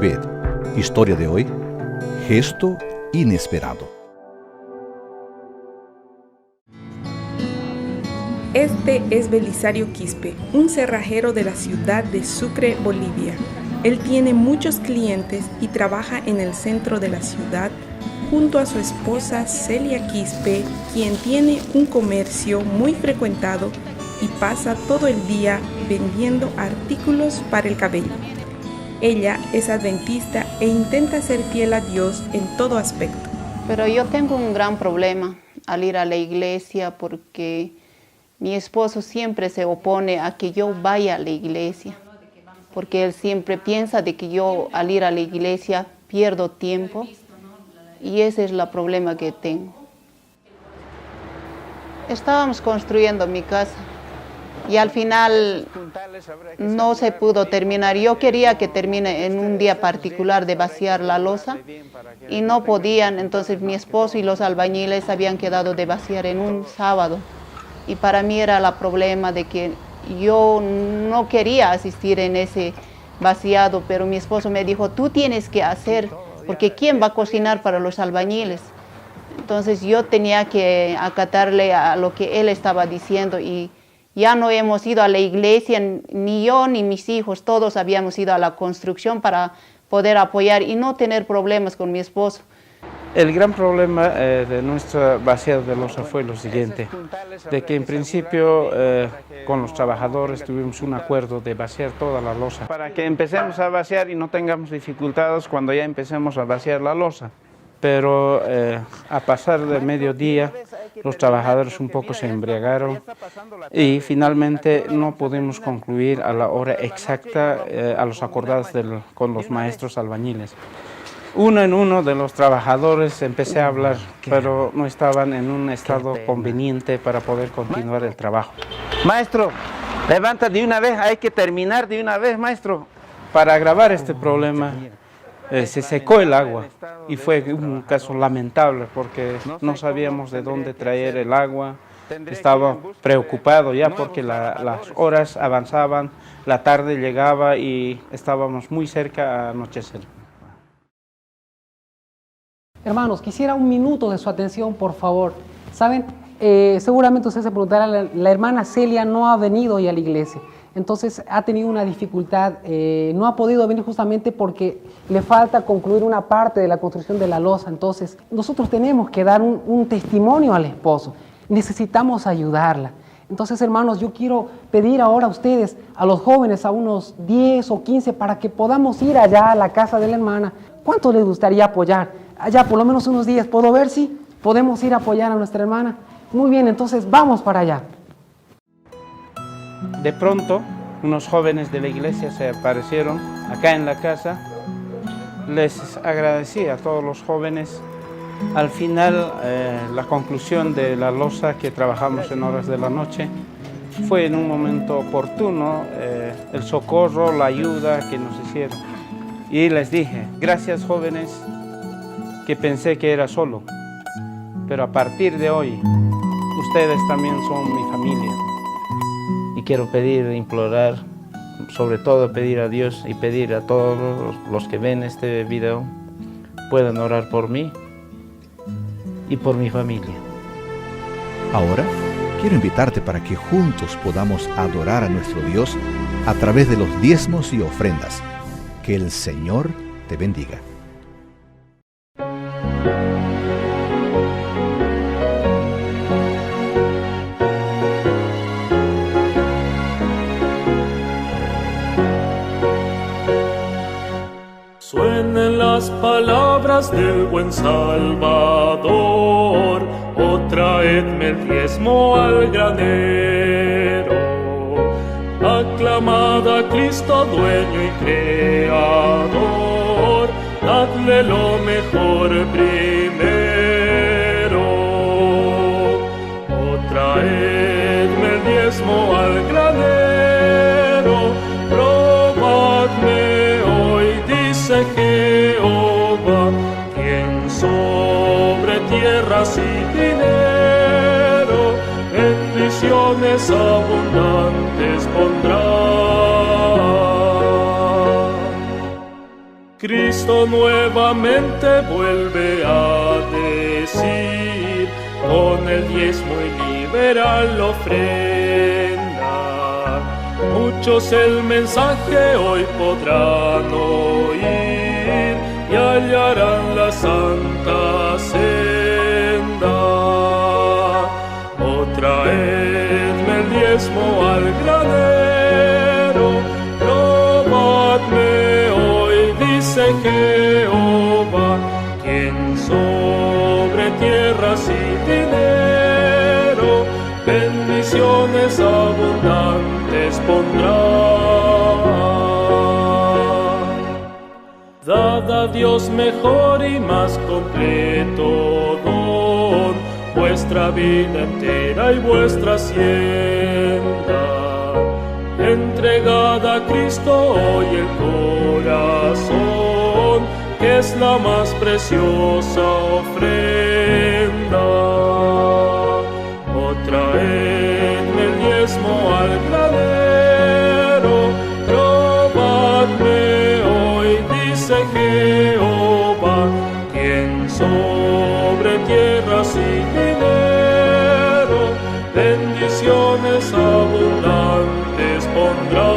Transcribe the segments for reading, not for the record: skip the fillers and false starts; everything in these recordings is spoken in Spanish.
Obed. Historia de hoy, gesto inesperado. Este es Belisario Quispe, un cerrajero de la ciudad de Sucre, Bolivia. Él tiene muchos clientes y trabaja en el centro de la ciudad junto a su esposa Celia Quispe, quien tiene un comercio muy frecuentado y pasa todo el día vendiendo artículos para el cabello. Ella es adventista e intenta ser fiel a Dios en todo aspecto. Pero yo tengo un gran problema al ir a la iglesia porque mi esposo siempre se opone a que yo vaya a la iglesia, porque él siempre piensa de que yo al ir a la iglesia pierdo tiempo y ese es el problema que tengo. Estábamos construyendo mi casa y al final no se pudo terminar. Yo quería que termine en un día particular de vaciar la losa y no podían, entonces mi esposo y los albañiles habían quedado de vaciar en un sábado. Y para mí era el problema de que yo no quería asistir en ese vaciado, pero mi esposo me dijo, tú tienes que hacer, porque ¿quién va a cocinar para los albañiles? Entonces yo tenía que acatarle a lo que él estaba diciendo y ya no hemos ido a la iglesia, ni yo ni mis hijos, todos habíamos ido a la construcción para poder apoyar y no tener problemas con mi esposo. El gran problema de nuestra vaciado de losa fue lo siguiente, de que en principio con los trabajadores tuvimos un acuerdo de vaciar toda la losa para que empecemos a vaciar y no tengamos dificultades cuando ya empecemos a vaciar la losa. Pero a pasar de mediodía los trabajadores un poco se embriagaron y finalmente no pudimos concluir a la hora exacta a los acordados con los maestros albañiles. Uno en uno de los trabajadores empecé a hablar, pero no estaban en un estado conveniente para poder continuar el trabajo. Maestro, levanta de una vez, hay que terminar de una vez, maestro. Para agravar este problema se secó el agua y fue un caso lamentable porque no sabíamos de dónde traer el agua. Estaba preocupado ya porque las horas avanzaban, la tarde llegaba y estábamos muy cerca a anochecer. Hermanos, quisiera un minuto de su atención, por favor. Saben, seguramente usted se preguntará, la hermana Celia no ha venido hoy a la iglesia. Entonces ha tenido una dificultad, no ha podido venir justamente porque le falta concluir una parte de la construcción de la losa. Entonces nosotros tenemos que dar un testimonio al esposo, necesitamos ayudarla. Entonces, hermanos, yo quiero pedir ahora a ustedes, a los jóvenes, a unos 10 o 15, para que podamos ir allá a la casa de la hermana. ¿Cuánto les gustaría apoyar? Allá por lo menos unos días, ¿puedo ver si podemos ir a apoyar a nuestra hermana? Muy bien, entonces vamos para allá. De pronto, unos jóvenes de la iglesia se aparecieron acá en la casa. Les agradecí a todos los jóvenes. Al final, la conclusión de la losa que trabajamos en horas de la noche fue en un momento oportuno el socorro, la ayuda que nos hicieron. Y les dije, gracias jóvenes, que pensé que era solo, pero a partir de hoy, ustedes también son mi familia. Y quiero pedir, implorar, sobre todo pedir a Dios y pedir a todos los que ven este video, puedan orar por mí y por mi familia. Ahora, quiero invitarte para que juntos podamos adorar a nuestro Dios a través de los diezmos y ofrendas. Que el Señor te bendiga. Suenen las palabras del buen Salvador, oh traedme el diezmo al granero. Aclamad a Cristo dueño y creador, dadle lo mejor primero. Oh traedme el diezmo al granero, probadme hoy, dice Jehová, quien sobre tierras y dinero bendiciones abundantes pondrá. Cristo nuevamente vuelve a decir, con el diezmo y liberal ofrenda, muchos el mensaje hoy podrán oír y hallarán la santa senda. Oh, traedme el diezmo al granero, probadme hoy, dice Jehová, quien sobre tierras y dinero bendiciones abundantes pondrá. Dad a Dios mejor y más completo don, vuestra vida entera y vuestra hacienda. Entregad a Cristo hoy el corazón, que es la más preciosa ofrenda. Oh, traedme el diezmo al granero, probadme hoy, dice Jehová, quien sobre tierras y dinero bendiciones abundantes pondrá.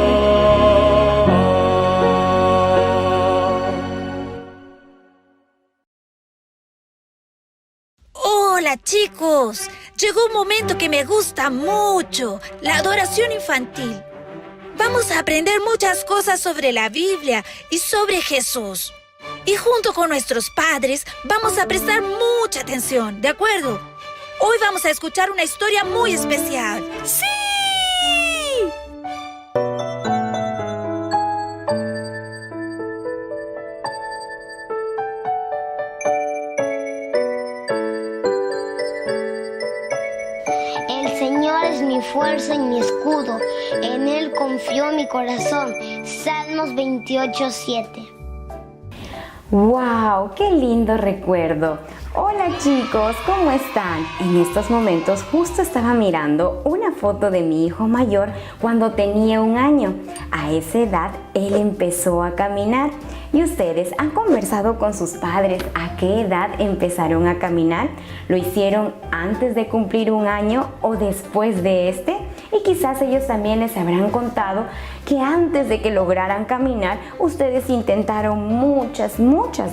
Hola chicos, llegó un momento que me gusta mucho, la adoración infantil. Vamos a aprender muchas cosas sobre la Biblia y sobre Jesús. Y junto con nuestros padres vamos a prestar mucha atención, ¿de acuerdo? Hoy vamos a escuchar una historia muy especial. ¡Sí! El Señor es mi fuerza y mi escudo, en Él confió mi corazón. Salmos 28:7. ¡Wow! ¡Qué lindo recuerdo! Hola chicos, ¿cómo están? En estos momentos justo estaba mirando una foto de mi hijo mayor cuando tenía 1 año. A esa edad él empezó a caminar. ¿Y ustedes han conversado con sus padres a qué edad empezaron a caminar? ¿Lo hicieron antes de cumplir 1 año o después de este? Y quizás ellos también les habrán contado que antes de que lograran caminar, ustedes intentaron muchas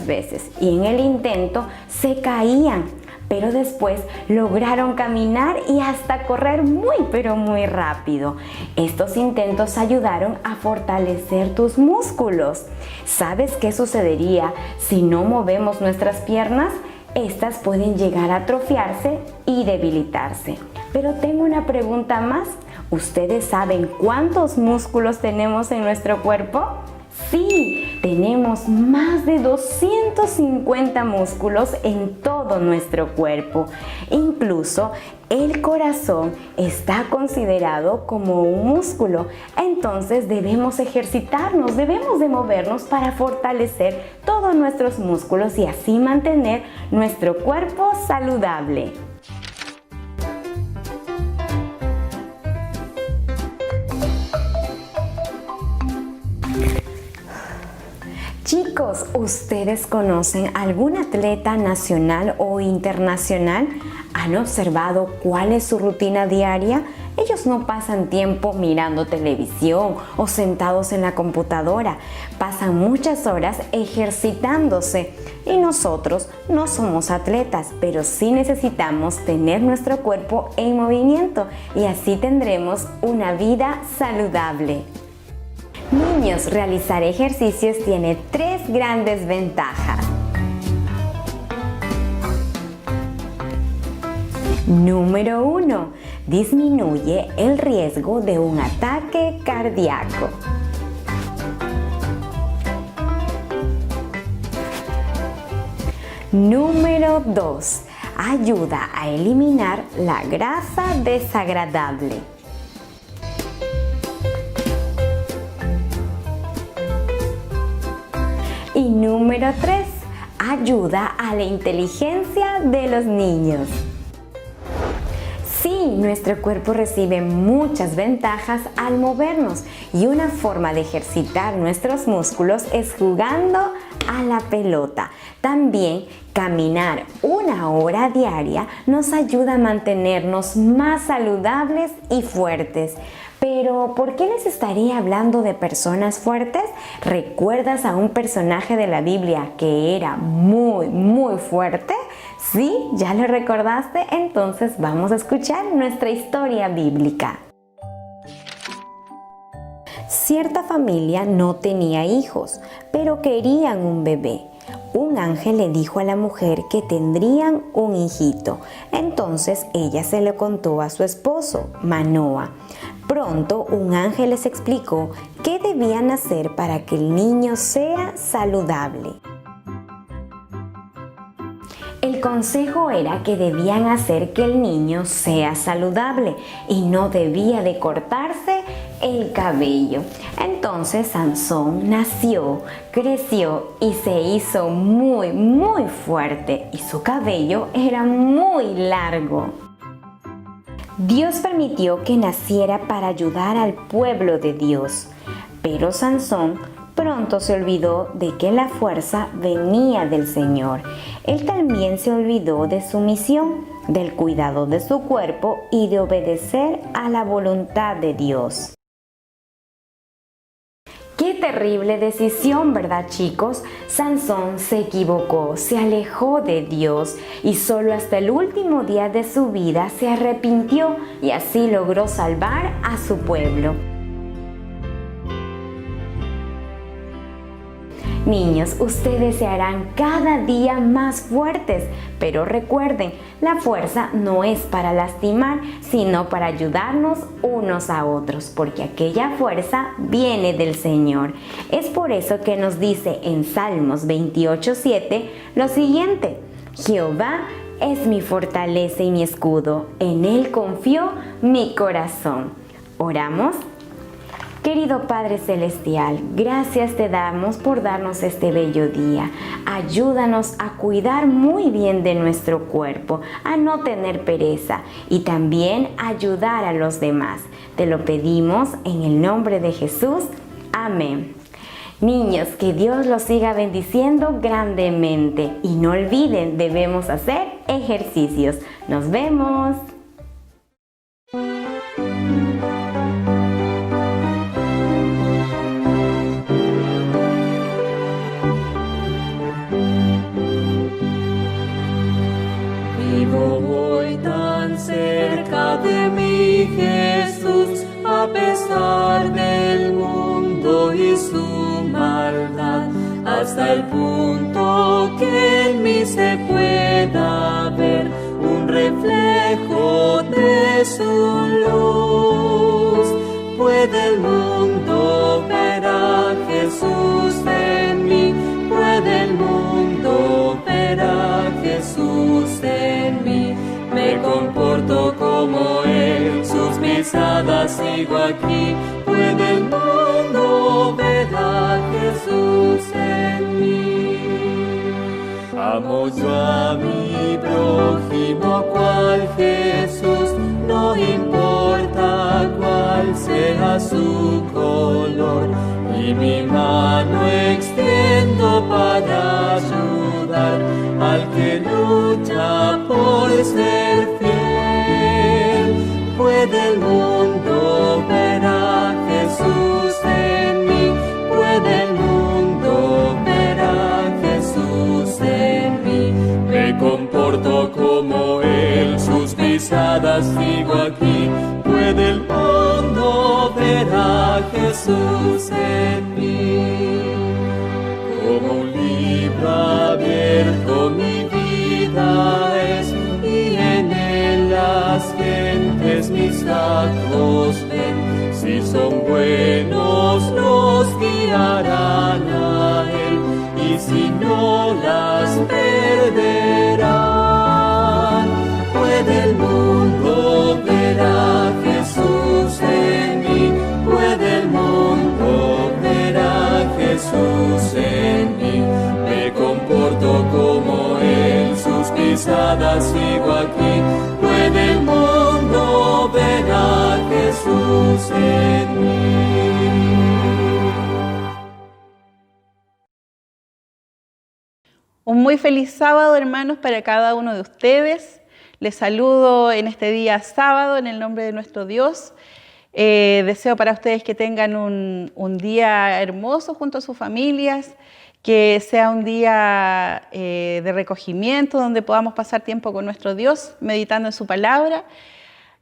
veces y en el intento se caían, pero después lograron caminar y hasta correr pero muy rápido. Estos intentos ayudaron a fortalecer tus músculos. ¿Sabes qué sucedería si no movemos nuestras piernas? Estas pueden llegar a atrofiarse y debilitarse. Pero tengo una pregunta más. ¿Ustedes saben cuántos músculos tenemos en nuestro cuerpo? Sí, tenemos más de 250 músculos en todo nuestro cuerpo. Incluso el corazón está considerado como un músculo. Entonces debemos ejercitarnos, debemos de movernos para fortalecer todos nuestros músculos y así mantener nuestro cuerpo saludable. Chicos, ¿ustedes conocen algún atleta nacional o internacional? ¿Han observado cuál es su rutina diaria? Ellos no pasan tiempo mirando televisión o sentados en la computadora. Pasan muchas horas ejercitándose. Y nosotros no somos atletas, pero sí necesitamos tener nuestro cuerpo en movimiento y así tendremos una vida saludable. Niños, realizar ejercicios tiene 3 grandes ventajas. Número 1. Disminuye el riesgo de un ataque cardíaco. Número 2. Ayuda a eliminar la grasa desagradable. Y número 3, ayuda a la inteligencia de los niños. Sí, nuestro cuerpo recibe muchas ventajas al movernos y una forma de ejercitar nuestros músculos es jugando a la pelota. También caminar 1 hora diaria nos ayuda a mantenernos más saludables y fuertes. Pero, ¿por qué les estaría hablando de personas fuertes? ¿Recuerdas a un personaje de la Biblia que era muy fuerte? ¿Sí? ¿Ya lo recordaste? Entonces vamos a escuchar nuestra historia bíblica. Cierta familia no tenía hijos, pero querían un bebé. Un ángel le dijo a la mujer que tendrían un hijito. Entonces ella se lo contó a su esposo, Manoa. Pronto un ángel les explicó qué debían hacer para que el niño sea saludable. El consejo era que debían hacer que el niño sea saludable y no debía de cortarse el cabello. Entonces Sansón nació, creció y se hizo muy fuerte y su cabello era muy largo. Dios permitió que naciera para ayudar al pueblo de Dios, pero Sansón pronto se olvidó de que la fuerza venía del Señor. Él también se olvidó de su misión, del cuidado de su cuerpo y de obedecer a la voluntad de Dios. ¡Qué terrible decisión!, ¿verdad, chicos? Sansón se equivocó, se alejó de Dios y solo hasta el último día de su vida se arrepintió y así logró salvar a su pueblo. Niños, ustedes se harán cada día más fuertes, pero recuerden, la fuerza no es para lastimar, sino para ayudarnos unos a otros, porque aquella fuerza viene del Señor. Es por eso que nos dice en Salmos 28:7 lo siguiente: Jehová es mi fortaleza y mi escudo, en Él confió mi corazón. ¿Oramos? Querido Padre Celestial, gracias te damos por darnos este bello día. Ayúdanos a cuidar muy bien de nuestro cuerpo, a no tener pereza y también ayudar a los demás. Te lo pedimos en el nombre de Jesús. Amén. Niños, que Dios los siga bendiciendo grandemente y no olviden, debemos hacer ejercicios. Nos vemos. Hoy tan cerca de mí, Jesús, a pesar del mundo y su maldad, hasta el punto que en mí se pueda ver un reflejo de su luz. Puede el mundo ver a Jesús en mí, puede el mundo ver a Jesús en mí. Me comporto como Él, sus pisadas sigo aquí. Puede el mundo ver a Jesús en mí. Amo yo a mi prójimo cual Jesús, no importa cuál sea su color, y mi mano extiendo para ayudar al que lucha por ser fiel. Puede el mundo ver a Jesús en mí, puede el mundo ver a Jesús en mí. Me comporto como Él, sus pisadas sigo aquí. Puede el mundo ver a Jesús en mí. Como un libro abierto mi vida es, y en él las gentes mis actos ven. Si son buenos los guiarán a Él, y si no las perderán. Puede el mundo ver a Jesús en mí, puede el mundo ver a Jesús en mí. Me comporto como Él, sus pisadas sigo aquí. Puede el mundo ver a Jesús en mí. Un muy feliz sábado, hermanos, para cada uno de ustedes. Les saludo en este día sábado en el nombre de nuestro Dios. Deseo para ustedes que tengan un día hermoso junto a sus familias, que sea un día de recogimiento donde podamos pasar tiempo con nuestro Dios, meditando en su palabra.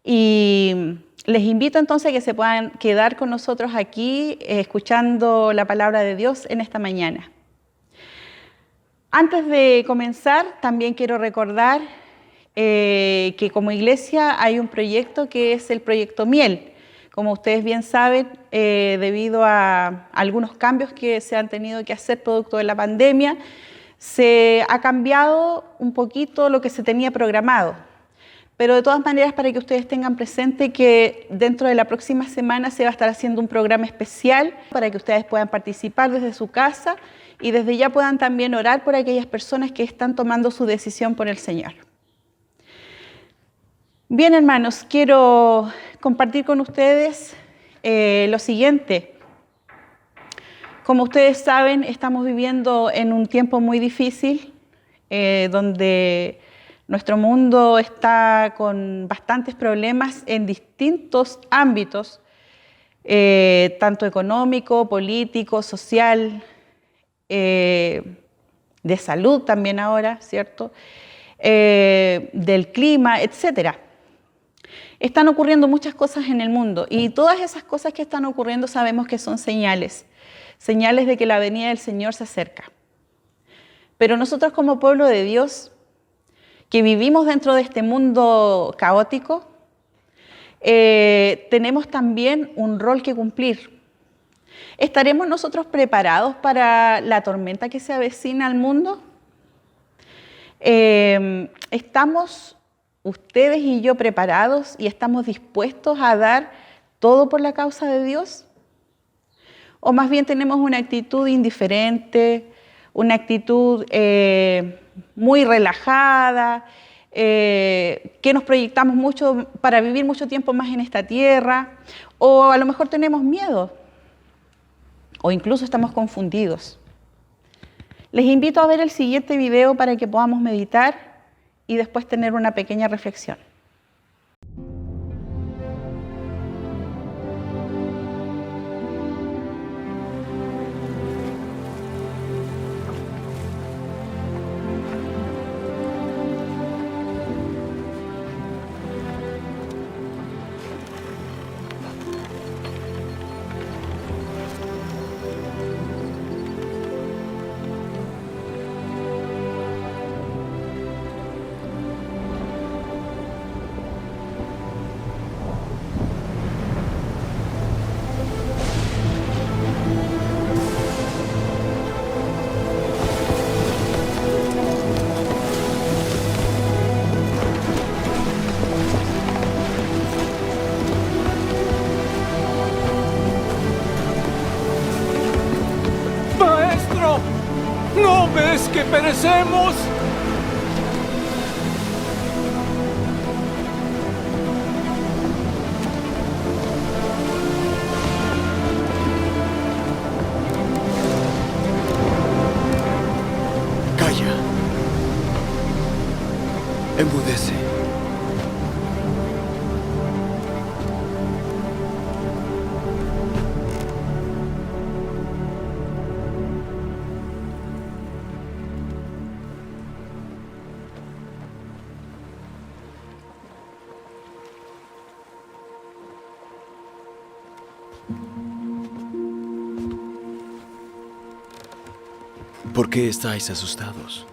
Y les invito entonces a que se puedan quedar con nosotros aquí escuchando la palabra de Dios en esta mañana. Antes de comenzar, también quiero recordar que como iglesia hay un proyecto que es el proyecto Miel. Como ustedes bien saben, debido a algunos cambios que se han tenido que hacer producto de la pandemia, se ha cambiado un poquito lo que se tenía programado. Pero de todas maneras, para que ustedes tengan presente que dentro de la próxima semana se va a estar haciendo un programa especial para que ustedes puedan participar desde su casa y desde ya puedan también orar por aquellas personas que están tomando su decisión por el Señor. Bien, hermanos, quiero compartir con ustedes lo siguiente. Como ustedes saben, estamos viviendo en un tiempo muy difícil, donde nuestro mundo está con bastantes problemas en distintos ámbitos, tanto económico, político, social, de salud también ahora, ¿cierto? Del clima, etcétera. Están ocurriendo muchas cosas en el mundo y todas esas cosas que están ocurriendo sabemos que son señales de que la venida del Señor se acerca. Pero nosotros como pueblo de Dios, que vivimos dentro de este mundo caótico, tenemos también un rol que cumplir. ¿Estaremos nosotros preparados para la tormenta que se avecina al mundo? ¿Estamos ustedes y yo preparados y estamos dispuestos a dar todo por la causa de Dios? ¿O más bien tenemos una actitud indiferente, una actitud muy relajada, que nos proyectamos mucho para vivir mucho tiempo más en esta tierra? O a lo mejor tenemos miedo, o incluso estamos confundidos. Les invito a ver el siguiente video para que podamos meditar y después tener una pequeña reflexión. ¿No ves que perecemos? Calla. Enmudece. ¿Por qué estáis asustados?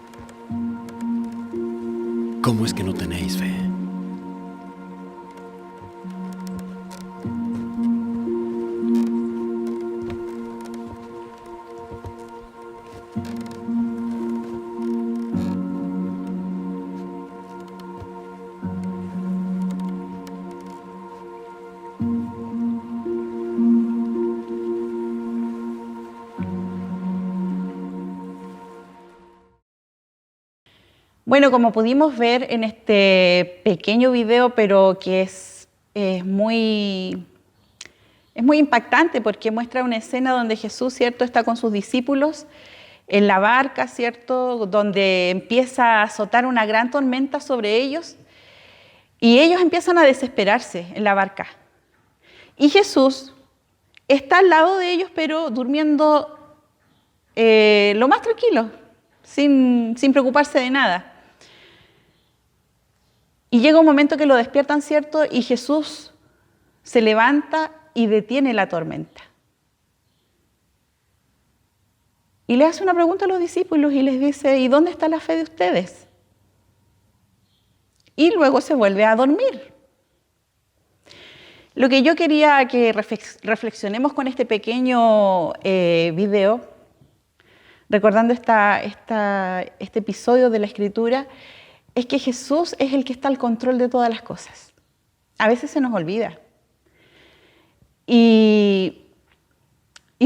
¿Cómo es que no tenéis fe? Bueno, como pudimos ver en este pequeño video, pero que es muy impactante porque muestra una escena donde Jesús, ¿cierto?, está con sus discípulos en la barca, ¿cierto?, donde empieza a azotar una gran tormenta sobre ellos y ellos empiezan a desesperarse en la barca. Y Jesús está al lado de ellos, pero durmiendo lo más tranquilo, sin preocuparse de nada. Y llega un momento que lo despiertan, ¿cierto?, y Jesús se levanta y detiene la tormenta. Y le hace una pregunta a los discípulos y les dice, ¿y dónde está la fe de ustedes? Y luego se vuelve a dormir. Lo que yo quería que reflexionemos con este pequeño video, recordando este episodio de la Escritura, es que Jesús es el que está al control de todas las cosas. A veces se nos olvida. Y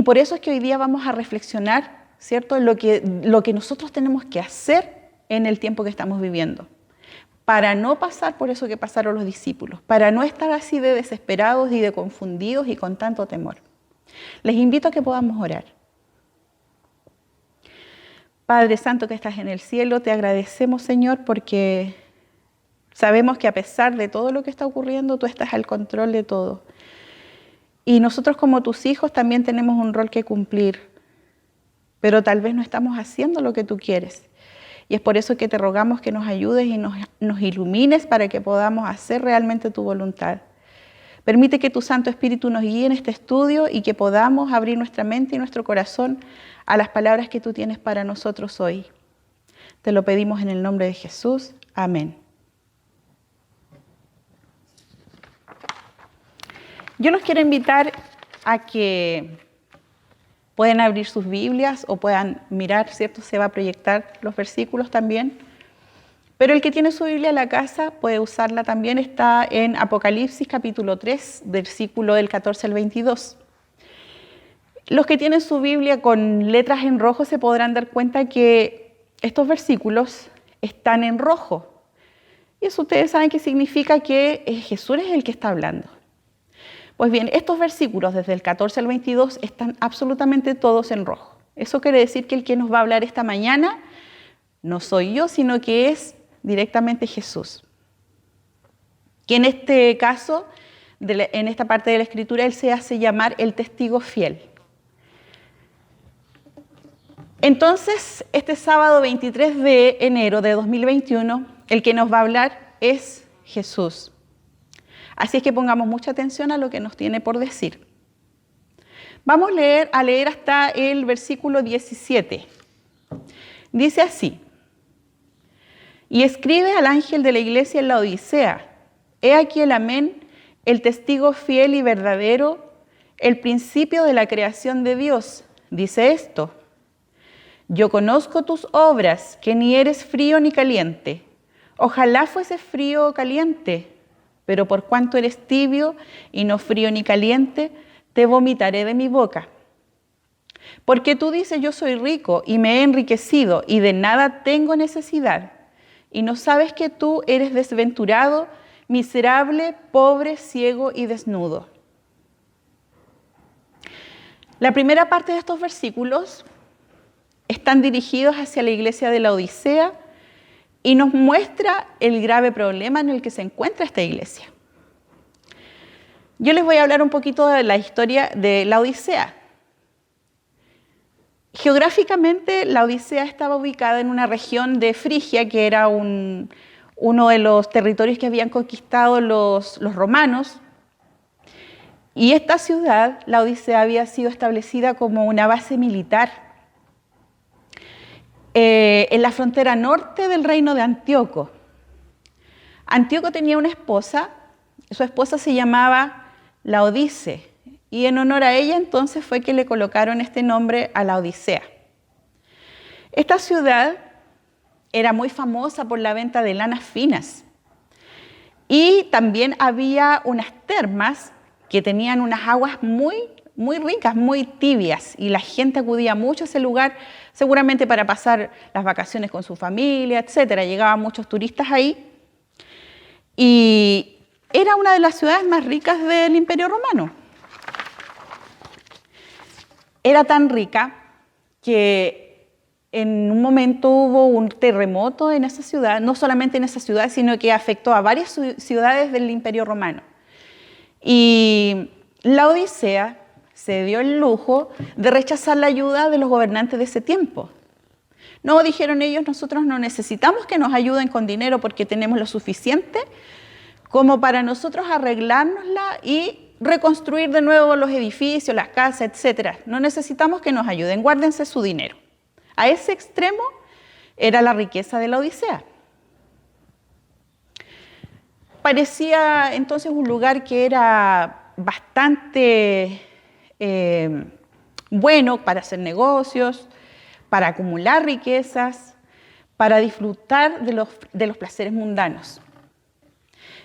por eso es que hoy día vamos a reflexionar, ¿cierto?, lo que nosotros tenemos que hacer en el tiempo que estamos viviendo, para no pasar por eso que pasaron los discípulos, para no estar así de desesperados y de confundidos y con tanto temor. Les invito a que podamos orar. Padre Santo que estás en el cielo, te agradecemos, Señor, porque sabemos que a pesar de todo lo que está ocurriendo, tú estás al control de todo. Y nosotros como tus hijos también tenemos un rol que cumplir, pero tal vez no estamos haciendo lo que tú quieres. Y es por eso que te rogamos que nos ayudes y nos ilumines para que podamos hacer realmente tu voluntad. Permite que tu Santo Espíritu nos guíe en este estudio y que podamos abrir nuestra mente y nuestro corazón a las palabras que tú tienes para nosotros hoy. Te lo pedimos en el nombre de Jesús. Amén. Yo los quiero invitar a que pueden abrir sus Biblias o puedan mirar, ¿cierto? Se va a proyectar los versículos también. Pero el que tiene su Biblia en la casa puede usarla también. Está en Apocalipsis capítulo 3, versículo del 14 al 22. Los que tienen su Biblia con letras en rojo se podrán dar cuenta que estos versículos están en rojo. Y eso ustedes saben que significa que Jesús es el que está hablando. Pues bien, estos versículos desde el 14 al 22 están absolutamente todos en rojo. Eso quiere decir que el que nos va a hablar esta mañana no soy yo, sino que es directamente Jesús. Que en este caso, en esta parte de la Escritura, Él se hace llamar el testigo fiel. Entonces, este sábado 23 de enero de 2021, el que nos va a hablar es Jesús. Así es que pongamos mucha atención a lo que nos tiene por decir. Vamos a leer hasta el versículo 17. Dice así: y escribe al ángel de la iglesia en la Odisea, he aquí el amén, el testigo fiel y verdadero, el principio de la creación de Dios. Dice esto: yo conozco tus obras, que ni eres frío ni caliente. Ojalá fuese frío o caliente, pero por cuanto eres tibio y no frío ni caliente, te vomitaré de mi boca. Porque tú dices, yo soy rico y me he enriquecido y de nada tengo necesidad, y no sabes que tú eres desventurado, miserable, pobre, ciego y desnudo. La primera parte de estos versículos están dirigidos hacia la iglesia de la Odisea y nos muestra el grave problema en el que se encuentra esta iglesia. Yo les voy a hablar un poquito de la historia de la Odisea. Geográficamente, la Odisea estaba ubicada en una región de Frigia, que era uno de los territorios que habían conquistado los romanos. Y esta ciudad, la Odisea, había sido establecida como una base militar en la frontera norte del reino de Antíoco. Antíoco tenía una esposa, su esposa se llamaba Laodice, y en honor a ella entonces fue que le colocaron este nombre a la Odisea. Esta ciudad era muy famosa por la venta de lanas finas, y también había unas termas que tenían unas aguas muy ricas, muy tibias, y la gente acudía mucho a ese lugar, seguramente para pasar las vacaciones con su familia, etcétera. Llegaban muchos turistas ahí, y era una de las ciudades más ricas del Imperio Romano. Era tan rica que en un momento hubo un terremoto en esa ciudad, no solamente en esa ciudad, sino que afectó a varias ciudades del Imperio Romano. Y Laodicea se dio el lujo de rechazar la ayuda de los gobernantes de ese tiempo. No, dijeron ellos, nosotros no necesitamos que nos ayuden con dinero porque tenemos lo suficiente como para nosotros arreglárnosla y reconstruir de nuevo los edificios, las casas, etc. No necesitamos que nos ayuden, guárdense su dinero. A ese extremo era la riqueza de Laodicea. Parecía entonces un lugar que era bastante bueno para hacer negocios, para acumular riquezas, para disfrutar de los placeres mundanos.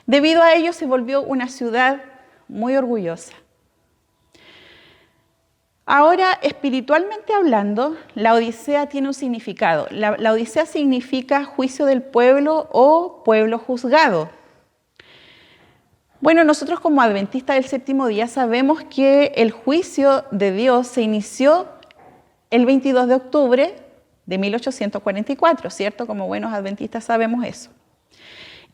Debido a ello se volvió una ciudad muy orgullosa. Ahora, espiritualmente hablando, la Odisea tiene un significado. La Odisea significa juicio del pueblo o pueblo juzgado. Bueno, nosotros como adventistas del séptimo día sabemos que el juicio de Dios se inició el 22 de octubre de 1844, ¿cierto? Como buenos adventistas sabemos eso.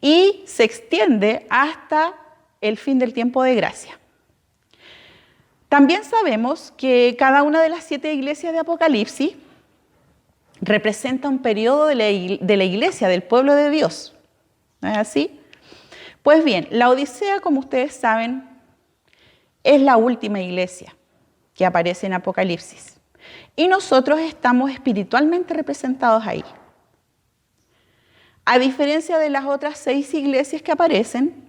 Y se extiende hasta el fin del tiempo de gracia. También sabemos que cada una de las 7 iglesias de Apocalipsis representa un periodo de la iglesia, del pueblo de Dios. ¿No es así? Pues bien, la Odisea, como ustedes saben, es la última iglesia que aparece en Apocalipsis. Y nosotros estamos espiritualmente representados ahí. A diferencia de las otras 6 iglesias que aparecen,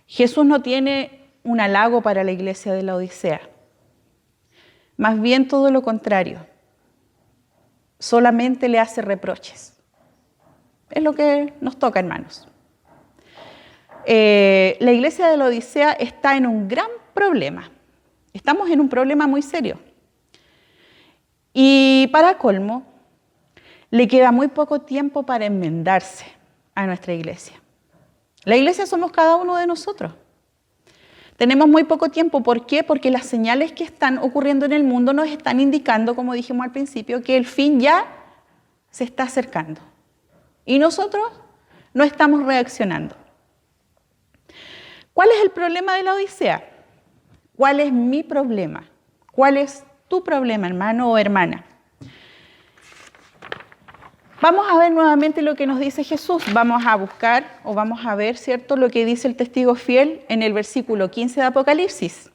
Jesús no tiene un halago para la iglesia de la Odisea. Más bien todo lo contrario. Solamente le hace reproches. Es lo que nos toca, hermanos. La iglesia de la Odisea está en un gran problema. Estamos en un problema muy serio. Y para colmo, le queda muy poco tiempo para enmendarse a nuestra iglesia. La iglesia somos cada uno de nosotros. Tenemos muy poco tiempo. ¿Por qué? Porque las señales que están ocurriendo en el mundo nos están indicando, como dijimos al principio, que el fin ya se está acercando. Y nosotros no estamos reaccionando. ¿Cuál es el problema de la Odisea? ¿Cuál es mi problema? ¿Cuál es tu problema, hermano o hermana? Vamos a ver nuevamente lo que nos dice Jesús. Vamos a buscar o vamos a ver, ¿cierto?, lo que dice el testigo fiel en el versículo 15 de Apocalipsis.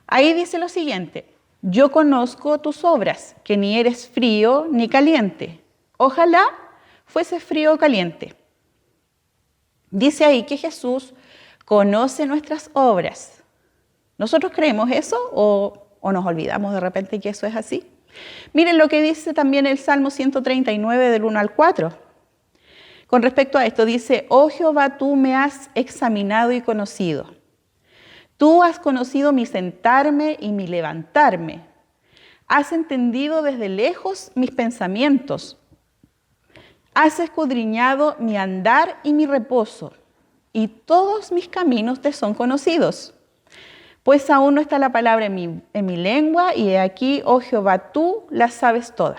Ahí dice lo siguiente: yo conozco tus obras, que ni eres frío ni caliente. Ojalá fuese frío o caliente. Dice ahí que Jesús conoce nuestras obras. ¿Nosotros creemos eso o nos olvidamos de repente que eso es así? Miren lo que dice también el Salmo 139 del 1 al 4. Con respecto a esto dice: oh Jehová, tú me has examinado y conocido. Tú has conocido mi sentarme y mi levantarme. Has entendido desde lejos mis pensamientos. Has escudriñado mi andar y mi reposo, y todos mis caminos te son conocidos. Pues aún no está la palabra en mi lengua, y he aquí, oh Jehová, tú la sabes toda.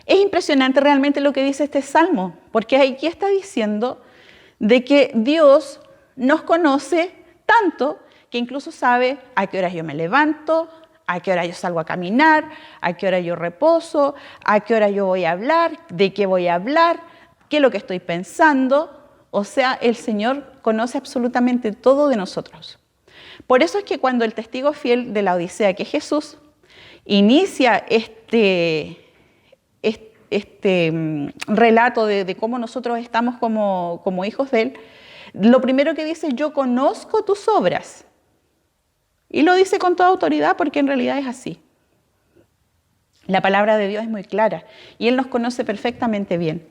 Es impresionante realmente lo que dice este salmo, porque aquí está diciendo de que Dios nos conoce tanto que incluso sabe a qué hora yo me levanto, a qué hora yo salgo a caminar, a qué hora yo reposo, a qué hora yo voy a hablar, de qué voy a hablar, qué es lo que estoy pensando. O sea, el Señor conoce absolutamente todo de nosotros. Por eso es que cuando el testigo fiel de la Odisea, que es Jesús, inicia este relato de cómo nosotros estamos como hijos de Él, lo primero que dice: yo conozco tus obras. Y lo dice con toda autoridad porque en realidad es así. La palabra de Dios es muy clara y Él nos conoce perfectamente bien.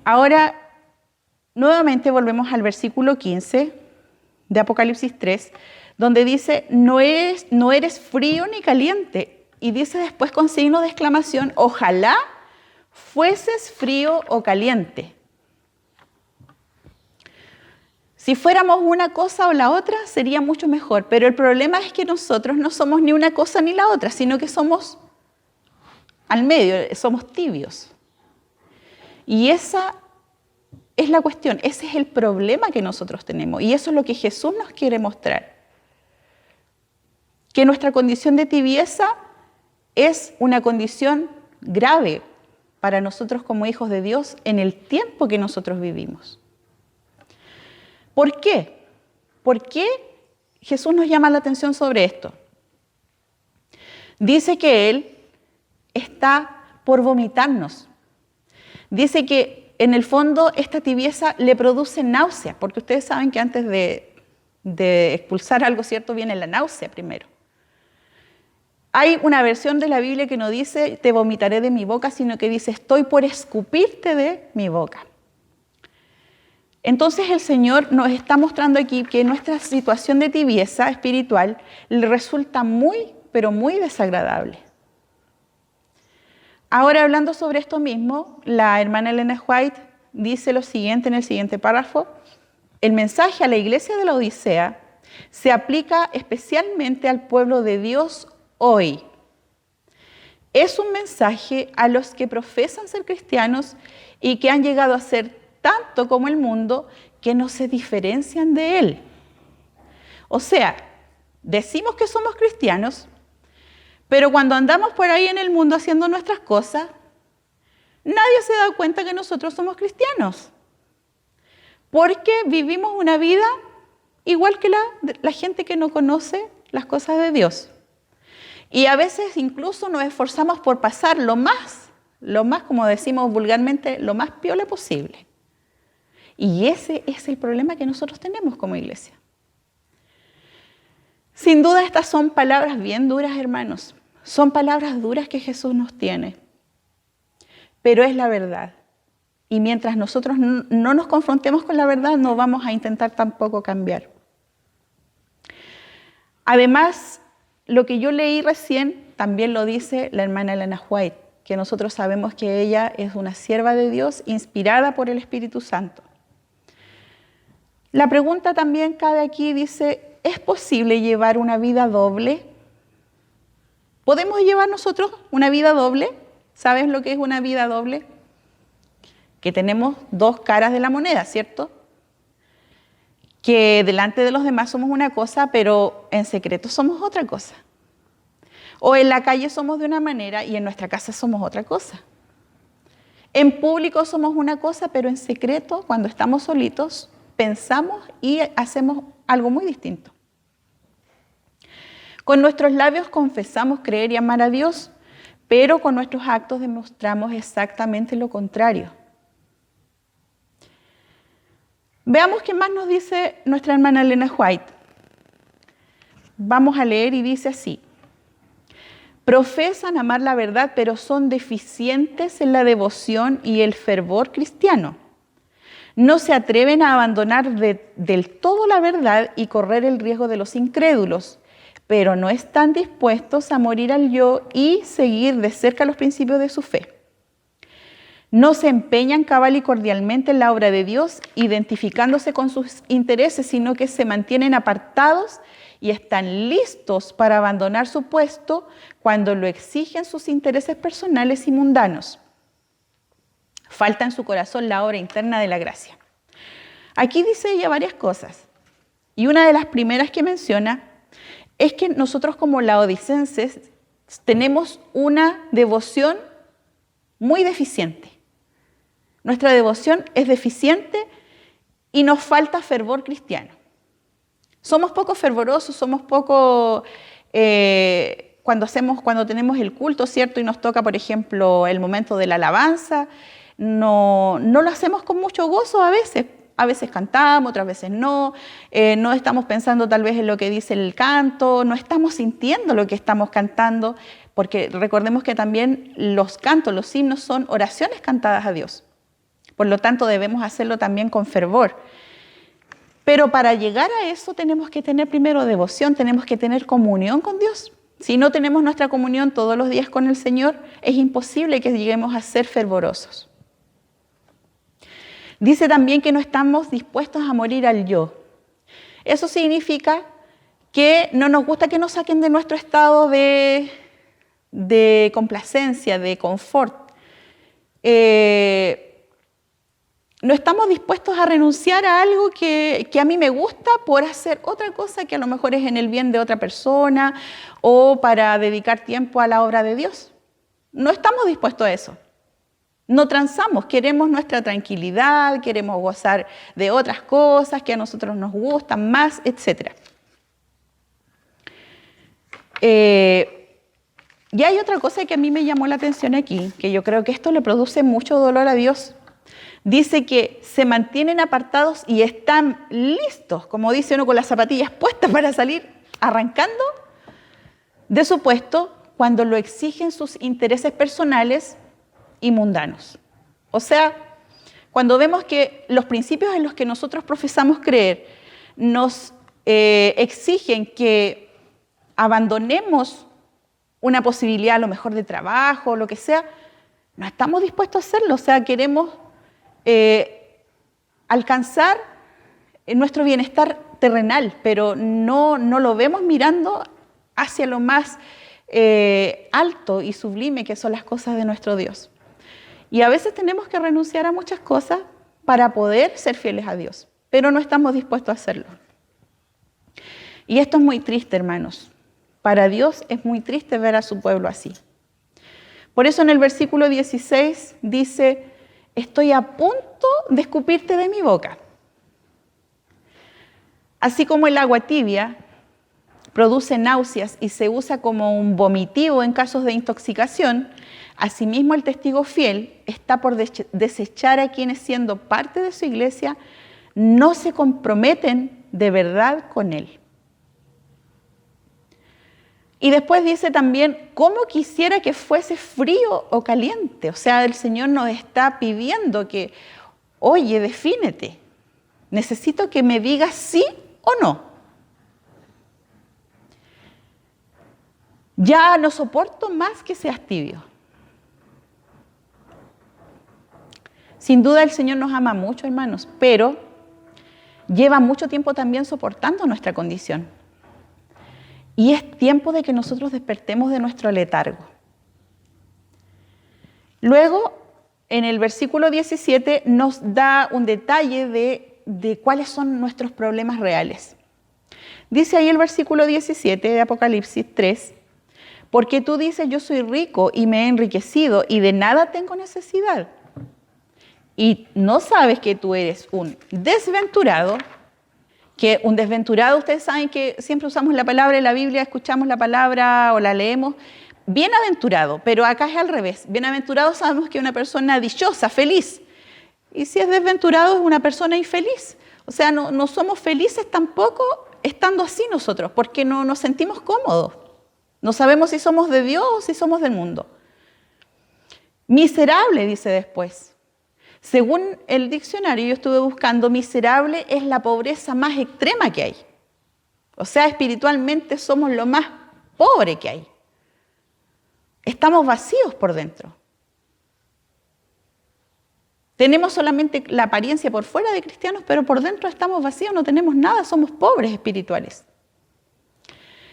Ahora, nuevamente volvemos al versículo 15 de Apocalipsis 3, donde dice: no eres frío ni caliente. Y dice después con signo de exclamación: ojalá fueses frío o caliente. Si fuéramos una cosa o la otra, sería mucho mejor. Pero el problema es que nosotros no somos ni una cosa ni la otra, sino que somos al medio, somos tibios. Y esa es la cuestión, ese es el problema que nosotros tenemos. Y eso es lo que Jesús nos quiere mostrar. Que nuestra condición de tibieza es una condición grave para nosotros como hijos de Dios en el tiempo que nosotros vivimos. ¿Por qué? ¿Por qué Jesús nos llama la atención sobre esto? Dice que Él está por vomitarnos. Dice que en el fondo esta tibieza le produce náusea, porque ustedes saben que antes de expulsar algo, ¿cierto?, viene la náusea primero. Hay una versión de la Biblia que no dice te vomitaré de mi boca, sino que dice estoy por escupirte de mi boca. Entonces el Señor nos está mostrando aquí que nuestra situación de tibieza espiritual le resulta muy, pero muy desagradable. Ahora, hablando sobre esto mismo, la hermana Elena White dice lo siguiente en el siguiente párrafo: el mensaje a la iglesia de la Odisea se aplica especialmente al pueblo de Dios hoy. Es un mensaje a los que profesan ser cristianos y que han llegado a ser tanto como el mundo que no se diferencian de él. O sea, decimos que somos cristianos, pero cuando andamos por ahí en el mundo haciendo nuestras cosas, nadie se da cuenta que nosotros somos cristianos. Porque vivimos una vida igual que la gente que no conoce las cosas de Dios. Y a veces incluso nos esforzamos por pasar lo más, como decimos vulgarmente, lo más piola posible. Y ese es el problema que nosotros tenemos como iglesia. Sin duda estas son palabras bien duras, hermanos. Son palabras duras que Jesús nos tiene. Pero es la verdad. Y mientras nosotros no nos confrontemos con la verdad, no vamos a intentar tampoco cambiar. Además, lo que yo leí recién también lo dice la hermana Elena White, que nosotros sabemos que ella es una sierva de Dios inspirada por el Espíritu Santo. La pregunta también cabe aquí, dice, ¿es posible llevar una vida doble? ¿Podemos llevar nosotros una vida doble? ¿Sabes lo que es una vida doble? Que tenemos dos caras de la moneda, ¿cierto? Que delante de los demás somos una cosa, pero en secreto somos otra cosa. O en la calle somos de una manera y en nuestra casa somos otra cosa. En público somos una cosa, pero en secreto, cuando estamos solitos, pensamos y hacemos algo muy distinto. Con nuestros labios confesamos creer y amar a Dios, pero con nuestros actos demostramos exactamente lo contrario. Veamos qué más nos dice nuestra hermana Elena White. Vamos a leer y dice así: profesan amar la verdad, pero son deficientes en la devoción y el fervor cristiano. No se atreven a abandonar del todo la verdad y correr el riesgo de los incrédulos, pero no están dispuestos a morir al yo y seguir de cerca los principios de su fe. No se empeñan cabal y cordialmente en la obra de Dios, identificándose con sus intereses, sino que se mantienen apartados y están listos para abandonar su puesto cuando lo exigen sus intereses personales y mundanos. Falta en su corazón la obra interna de la gracia. Aquí dice ella varias cosas, y una de las primeras que menciona es que nosotros como laodicenses tenemos una devoción muy deficiente. Nuestra devoción es deficiente y nos falta fervor cristiano. Somos poco fervorosos, somos poco, cuando tenemos el culto, ¿cierto? Y nos toca, por ejemplo, el momento de la alabanza, no lo hacemos con mucho gozo a veces. A veces cantamos, otras veces no estamos pensando tal vez en lo que dice el canto, no estamos sintiendo lo que estamos cantando, porque recordemos que también los cantos, los himnos son oraciones cantadas a Dios. Por lo tanto, debemos hacerlo también con fervor. Pero para llegar a eso tenemos que tener primero devoción, tenemos que tener comunión con Dios. Si no tenemos nuestra comunión todos los días con el Señor, es imposible que lleguemos a ser fervorosos. Dice también que no estamos dispuestos a morir al yo. Eso significa que no nos gusta que nos saquen de nuestro estado de complacencia, de confort. No estamos dispuestos a renunciar a algo que a mí me gusta por hacer otra cosa que a lo mejor es en el bien de otra persona o para dedicar tiempo a la obra de Dios. No estamos dispuestos a eso. No transamos, queremos nuestra tranquilidad, queremos gozar de otras cosas que a nosotros nos gustan más, etc. Y hay otra cosa que a mí me llamó la atención aquí, que yo creo que esto le produce mucho dolor a Dios. Dice que se mantienen apartados y están listos, como dice uno, con las zapatillas puestas para salir arrancando de su puesto cuando lo exigen sus intereses personales y mundanos. O sea, cuando vemos que los principios en los que nosotros profesamos creer nos exigen que abandonemos una posibilidad a lo mejor de trabajo o lo que sea, no estamos dispuestos a hacerlo. O sea, queremos alcanzar nuestro bienestar terrenal, pero no lo vemos mirando hacia lo más alto y sublime que son las cosas de nuestro Dios. Y a veces tenemos que renunciar a muchas cosas para poder ser fieles a Dios, pero no estamos dispuestos a hacerlo. Y esto es muy triste, hermanos. Para Dios es muy triste ver a su pueblo así. Por eso en el versículo 16 dice: estoy a punto de escupirte de mi boca. Así como el agua tibia produce náuseas y se usa como un vomitivo en casos de intoxicación, asimismo el testigo fiel está por desechar a quienes, siendo parte de su iglesia, no se comprometen de verdad con él. Y después dice también: ¿cómo quisiera que fuese frío o caliente? O sea, el Señor nos está pidiendo que, oye, defínete. Necesito que me digas sí o no. Ya no soporto más que seas tibio. Sin duda el Señor nos ama mucho, hermanos, pero lleva mucho tiempo también soportando nuestra condición. Y es tiempo de que nosotros despertemos de nuestro letargo. Luego, en el versículo 17, nos da un detalle de cuáles son nuestros problemas reales. Dice ahí el versículo 17 de Apocalipsis 3, porque tú dices: yo soy rico y me he enriquecido y de nada tengo necesidad. Y no sabes que tú eres un desventurado. Que un desventurado, ustedes saben que siempre usamos la palabra en la Biblia, escuchamos la palabra o la leemos, bienaventurado, pero acá es al revés. Bienaventurado sabemos que es una persona dichosa, feliz. Y si es desventurado, es una persona infeliz. O sea, no somos felices tampoco estando así nosotros, porque no nos sentimos cómodos. No sabemos si somos de Dios o si somos del mundo. Miserable, dice después. Según el diccionario, yo estuve buscando, miserable es la pobreza más extrema que hay. O sea, espiritualmente somos lo más pobre que hay. Estamos vacíos por dentro. Tenemos solamente la apariencia por fuera de cristianos, pero por dentro estamos vacíos, no tenemos nada, somos pobres espirituales.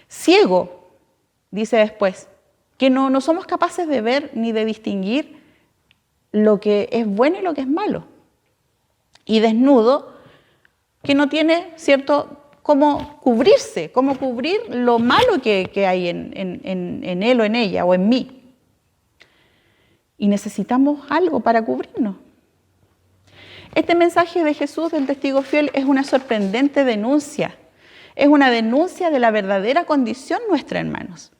Ciego, dice después, que no somos capaces de ver ni de distinguir lo que es bueno y lo que es malo. Y desnudo, que no tiene, ¿cierto?, cómo cubrirse, cómo cubrir lo malo que hay en él o en ella o en mí. Y necesitamos algo para cubrirnos. Este mensaje de Jesús, del testigo fiel, es una sorprendente denuncia. Es una denuncia de la verdadera condición nuestra, hermanos.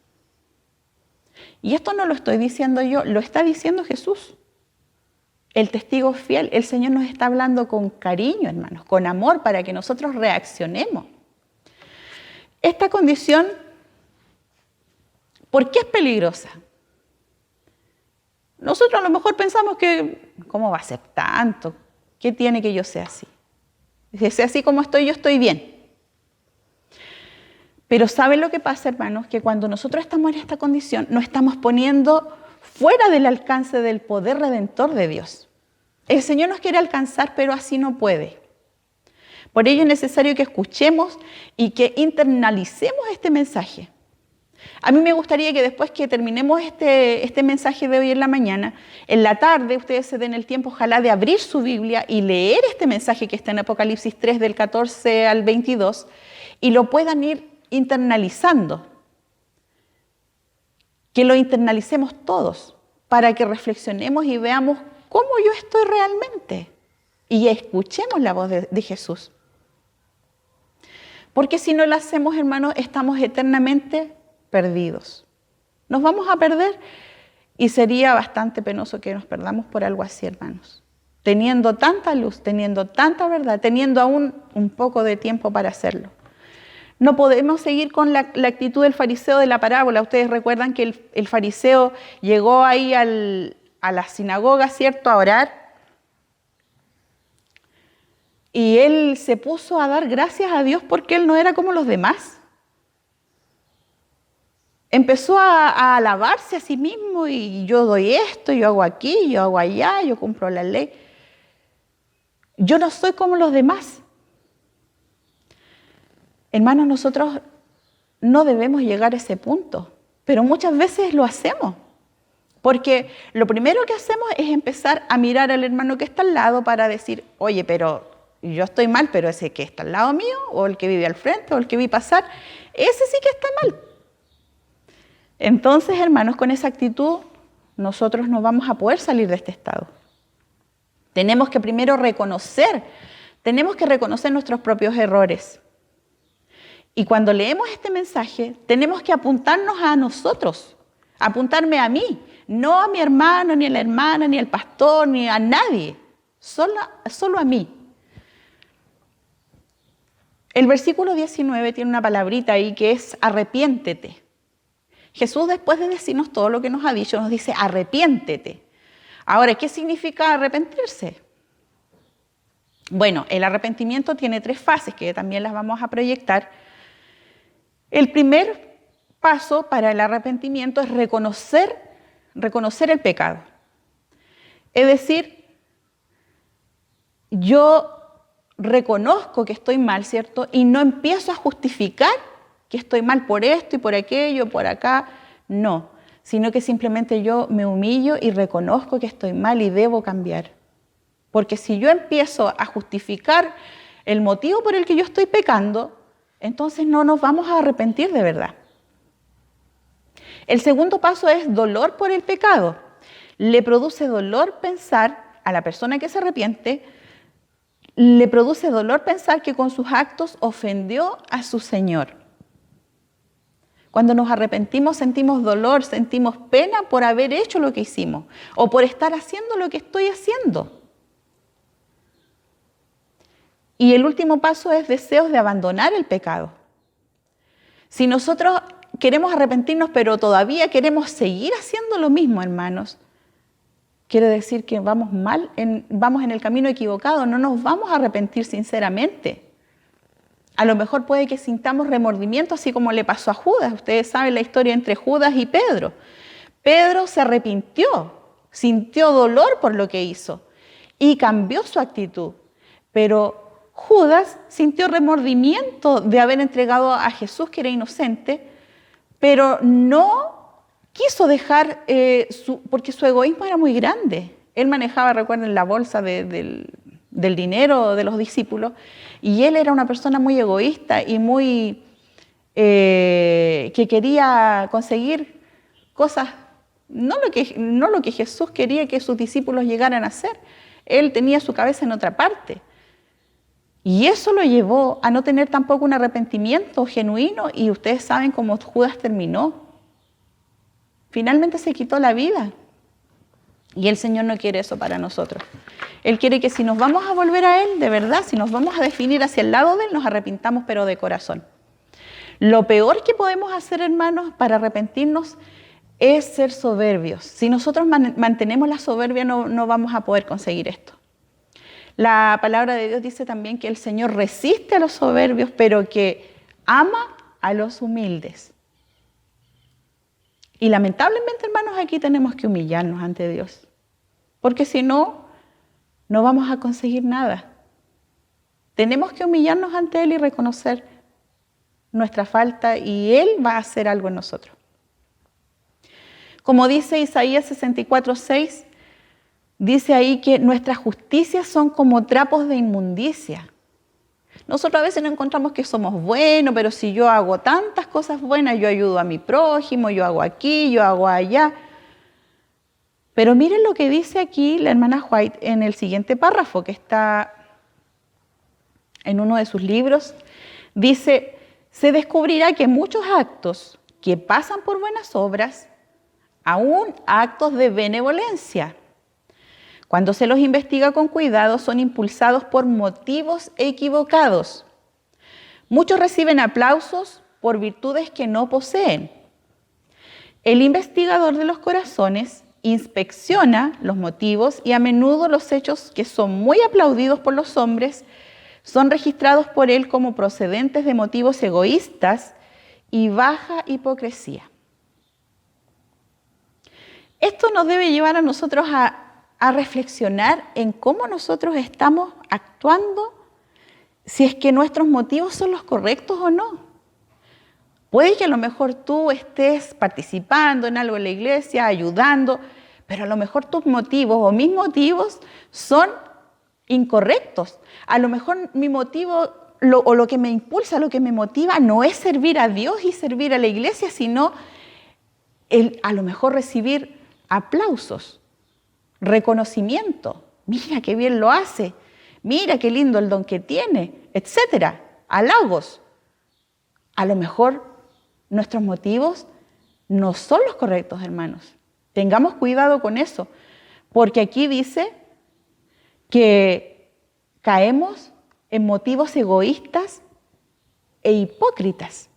Y esto no lo estoy diciendo yo, lo está diciendo Jesús. El testigo fiel, el Señor nos está hablando con cariño, hermanos, con amor, para que nosotros reaccionemos. Esta condición, ¿por qué es peligrosa? Nosotros a lo mejor pensamos que, ¿cómo va a ser tanto? ¿Qué tiene que yo sea así? Si sea así como estoy, yo estoy bien. Pero ¿saben lo que pasa, hermanos? Que cuando nosotros estamos en esta condición, nos estamos poniendo fuera del alcance del poder redentor de Dios. El Señor nos quiere alcanzar, pero así no puede. Por ello es necesario que escuchemos y que internalicemos este mensaje. A mí me gustaría que después que terminemos este mensaje de hoy en la mañana, en la tarde ustedes se den el tiempo, ojalá, de abrir su Biblia y leer este mensaje que está en Apocalipsis 3, del 14 al 22, y lo puedan ir internalizando. Que lo internalicemos todos, para que reflexionemos y veamos cómo yo estoy realmente. Y escuchemos la voz de Jesús. Porque si no lo hacemos, hermanos, estamos eternamente perdidos. Nos vamos a perder y sería bastante penoso que nos perdamos por algo así, hermanos. Teniendo tanta luz, teniendo tanta verdad, teniendo aún un poco de tiempo para hacerlo. No podemos seguir con la actitud del fariseo de la parábola. Ustedes recuerdan que el fariseo llegó ahí a la sinagoga, ¿cierto?, a orar. Y él se puso a dar gracias a Dios porque él no era como los demás. Empezó a alabarse a sí mismo y yo doy esto, yo hago aquí, yo hago allá, yo cumplo la ley. Yo no soy como los demás. Hermanos, nosotros no debemos llegar a ese punto, pero muchas veces lo hacemos. Porque lo primero que hacemos es empezar a mirar al hermano que está al lado para decir, oye, pero yo estoy mal, pero ese que está al lado mío, o el que vive al frente, o el que vi pasar, ese sí que está mal. Entonces, hermanos, con esa actitud, nosotros no vamos a poder salir de este estado. Tenemos que primero reconocer nuestros propios errores. Y cuando leemos este mensaje, tenemos que apuntarnos a nosotros, apuntarme a mí, no a mi hermano, ni a la hermana, ni al pastor, ni a nadie, solo a mí. El versículo 19 tiene una palabrita ahí que es arrepiéntete. Jesús, después de decirnos todo lo que nos ha dicho, nos dice arrepiéntete. Ahora, ¿qué significa arrepentirse? Bueno, el arrepentimiento tiene 3 fases que también las vamos a proyectar. El primer paso para el arrepentimiento es reconocer el pecado. Es decir, yo reconozco que estoy mal, ¿cierto? Y no empiezo a justificar que estoy mal por esto y por aquello, por acá. No, sino que simplemente yo me humillo y reconozco que estoy mal y debo cambiar. Porque si yo empiezo a justificar el motivo por el que yo estoy pecando, entonces no nos vamos a arrepentir de verdad. El segundo paso es dolor por el pecado. Le produce dolor pensar a la persona que se arrepiente, le produce dolor pensar que con sus actos ofendió a su Señor. Cuando nos arrepentimos sentimos dolor, sentimos pena por haber hecho lo que hicimos o por estar haciendo lo que estoy haciendo. Y el último paso es deseos de abandonar el pecado. Si nosotros queremos arrepentirnos, pero todavía queremos seguir haciendo lo mismo, hermanos, quiere decir que vamos en el camino equivocado, no nos vamos a arrepentir sinceramente. A lo mejor puede que sintamos remordimiento, así como le pasó a Judas. Ustedes saben la historia entre Judas y Pedro. Pedro se arrepintió, sintió dolor por lo que hizo y cambió su actitud. Pero Judas sintió remordimiento de haber entregado a Jesús, que era inocente, pero no quiso dejar, porque su egoísmo era muy grande. Él manejaba, recuerden, la bolsa del dinero de los discípulos, y él era una persona muy egoísta y muy que quería conseguir cosas, no lo que Jesús quería que sus discípulos llegaran a hacer. Él tenía su cabeza en otra parte. Y eso lo llevó a no tener tampoco un arrepentimiento genuino, y ustedes saben cómo Judas terminó. Finalmente se quitó la vida. Y el Señor no quiere eso para nosotros. Él quiere que si nos vamos a volver a Él, de verdad, si nos vamos a definir hacia el lado de Él, nos arrepintamos, pero de corazón. Lo peor que podemos hacer, hermanos, para arrepentirnos es ser soberbios. Si nosotros mantenemos la soberbia, no vamos a poder conseguir esto. La palabra de Dios dice también que el Señor resiste a los soberbios, pero que ama a los humildes. Y lamentablemente, hermanos, aquí tenemos que humillarnos ante Dios. Porque si no, no vamos a conseguir nada. Tenemos que humillarnos ante Él y reconocer nuestra falta y Él va a hacer algo en nosotros. Como dice Isaías 64:6, dice ahí que nuestras justicias son como trapos de inmundicia. Nosotros a veces nos encontramos que somos buenos, pero si yo hago tantas cosas buenas, yo ayudo a mi prójimo, yo hago aquí, yo hago allá. Pero miren lo que dice aquí la hermana White en el siguiente párrafo, que está en uno de sus libros. Dice, se descubrirá que muchos actos que pasan por buenas obras, aún actos de benevolencia, cuando se los investiga con cuidado, son impulsados por motivos equivocados. Muchos reciben aplausos por virtudes que no poseen. El investigador de los corazones inspecciona los motivos y a menudo los hechos que son muy aplaudidos por los hombres son registrados por él como procedentes de motivos egoístas y baja hipocresía. Esto nos debe llevar a nosotros a reflexionar en cómo nosotros estamos actuando, si es que nuestros motivos son los correctos o no. Puede que a lo mejor tú estés participando en algo en la iglesia, ayudando, pero a lo mejor tus motivos o mis motivos son incorrectos. A lo mejor mi motivo lo que me impulsa, lo que me motiva no es servir a Dios y servir a la iglesia, sino a lo mejor recibir aplausos, reconocimiento. Mira qué bien lo hace, mira qué lindo el don que tiene, etcétera, halagos. A lo mejor nuestros motivos no son los correctos, hermanos. Tengamos cuidado con eso, porque aquí dice que caemos en motivos egoístas e hipócritas.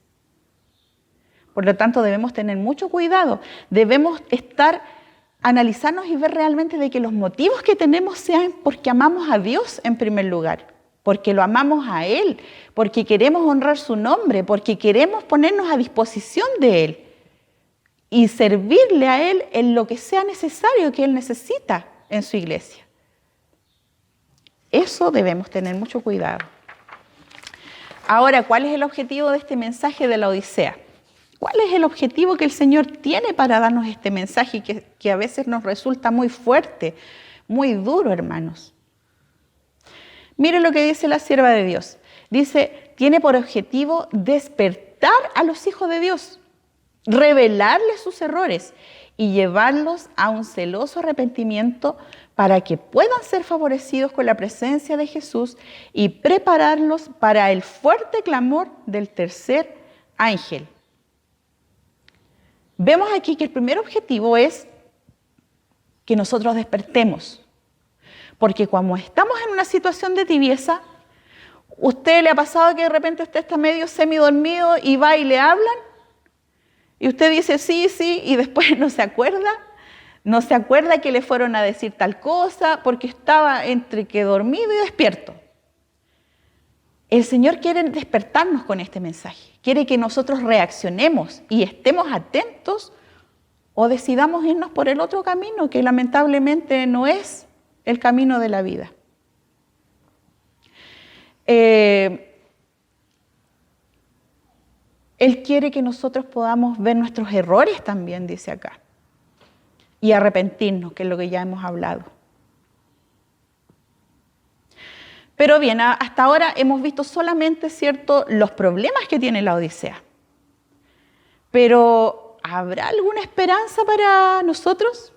Por lo tanto, debemos tener mucho cuidado, debemos analizarnos y ver realmente de que los motivos que tenemos sean porque amamos a Dios en primer lugar, porque lo amamos a Él, porque queremos honrar su nombre, porque queremos ponernos a disposición de Él y servirle a Él en lo que sea necesario que Él necesita en su iglesia. Eso debemos tener mucho cuidado. Ahora, ¿cuál es el objetivo de este mensaje de la Odisea? ¿Cuál es el objetivo que el Señor tiene para darnos este mensaje que a veces nos resulta muy fuerte, muy duro, hermanos? Miren lo que dice la sierva de Dios. Dice, tiene por objetivo despertar a los hijos de Dios, revelarles sus errores y llevarlos a un celoso arrepentimiento para que puedan ser favorecidos con la presencia de Jesús y prepararlos para el fuerte clamor del tercer ángel. Vemos aquí que el primer objetivo es que nosotros despertemos, porque cuando estamos en una situación de tibieza, ¿usted le ha pasado que de repente usted está medio semidormido y va y le hablan? Y usted dice sí, sí, y después no se acuerda que le fueron a decir tal cosa, porque estaba entre que dormido y despierto. El Señor quiere despertarnos con este mensaje, quiere que nosotros reaccionemos y estemos atentos o decidamos irnos por el otro camino, que lamentablemente no es el camino de la vida. Él quiere que nosotros podamos ver nuestros errores también, dice acá, y arrepentirnos, que es lo que ya hemos hablado. Pero bien, hasta ahora hemos visto solamente, ¿cierto?, los problemas que tiene la Odisea. Pero, ¿habrá alguna esperanza para nosotros?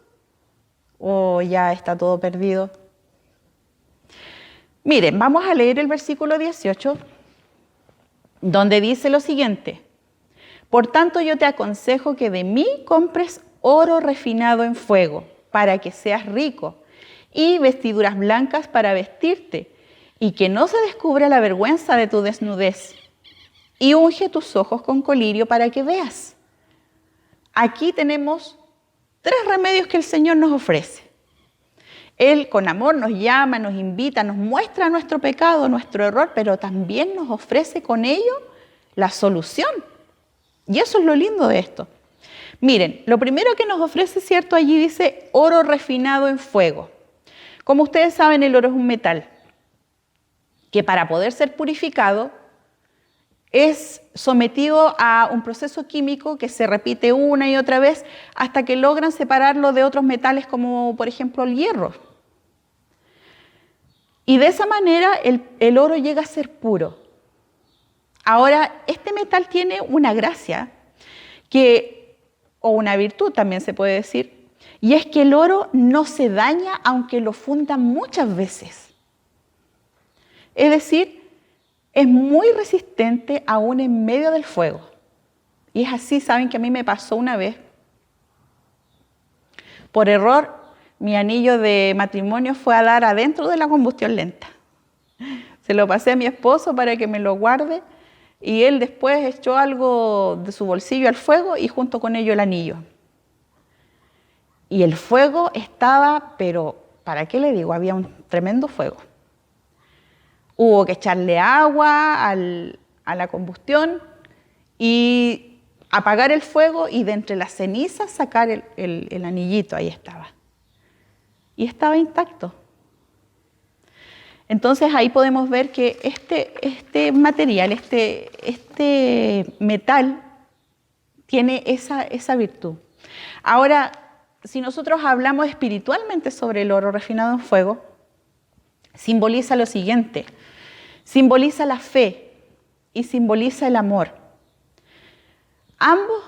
¿O ya está todo perdido? Miren, vamos a leer el versículo 18, donde dice lo siguiente. Por tanto, yo te aconsejo que de mí compres oro refinado en fuego, para que seas rico, y vestiduras blancas para vestirte, y que no se descubra la vergüenza de tu desnudez, y unge tus ojos con colirio para que veas. Aquí tenemos 3 remedios que el Señor nos ofrece. Él con amor nos llama, nos invita, nos muestra nuestro pecado, nuestro error, pero también nos ofrece con ello la solución. Y eso es lo lindo de esto. Miren, lo primero que nos ofrece, ¿cierto? Allí dice oro refinado en fuego. Como ustedes saben, el oro es un metal que para poder ser purificado es sometido a un proceso químico que se repite una y otra vez hasta que logran separarlo de otros metales como por ejemplo el hierro. Y de esa manera el oro llega a ser puro. Ahora, este metal tiene una gracia o una virtud también se puede decir, y es que el oro no se daña aunque lo fundan muchas veces. Es decir, es muy resistente aún en medio del fuego. Y es así, saben que a mí me pasó una vez. Por error, mi anillo de matrimonio fue a dar adentro de la combustión lenta. Se lo pasé a mi esposo para que me lo guarde y él después echó algo de su bolsillo al fuego y junto con ello el anillo. Y el fuego estaba, pero ¿para qué le digo? Había un tremendo fuego. Hubo que echarle agua a la combustión y apagar el fuego y de entre las cenizas sacar el anillito, ahí estaba. Y estaba intacto. Entonces ahí podemos ver que este material, este metal, tiene esa virtud. Ahora, si nosotros hablamos espiritualmente sobre el oro refinado en fuego, simboliza lo siguiente. Simboliza la fe y simboliza el amor. Ambos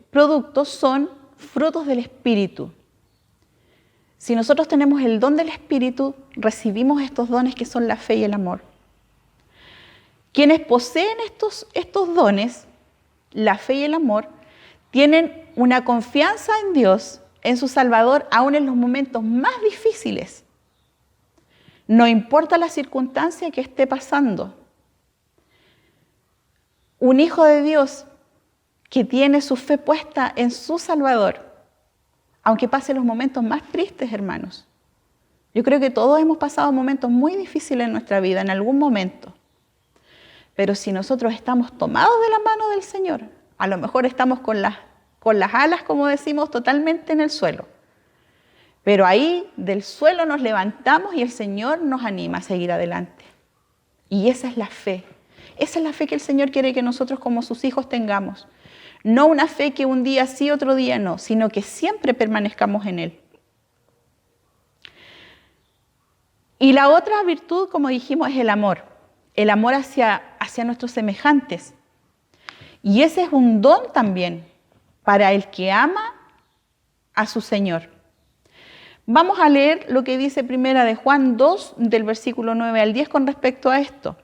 productos son frutos del Espíritu. Si nosotros tenemos el don del Espíritu, recibimos estos dones que son la fe y el amor. Quienes poseen estos dones, la fe y el amor, tienen una confianza en Dios, en su Salvador, aún en los momentos más difíciles. No importa la circunstancia que esté pasando. Un hijo de Dios que tiene su fe puesta en su Salvador, aunque pase los momentos más tristes, hermanos. Yo creo que todos hemos pasado momentos muy difíciles en nuestra vida, en algún momento. Pero si nosotros estamos tomados de la mano del Señor, a lo mejor estamos con las alas, como decimos, totalmente en el suelo. Pero ahí del suelo nos levantamos y el Señor nos anima a seguir adelante. Y esa es la fe. Esa es la fe que el Señor quiere que nosotros como sus hijos tengamos. No una fe que un día sí, otro día no, sino que siempre permanezcamos en Él. Y la otra virtud, como dijimos, es el amor. El amor hacia nuestros semejantes. Y ese es un don también para el que ama a su Señor. Vamos a leer lo que dice Primera de Juan 2, del versículo 9 al 10 con respecto a esto.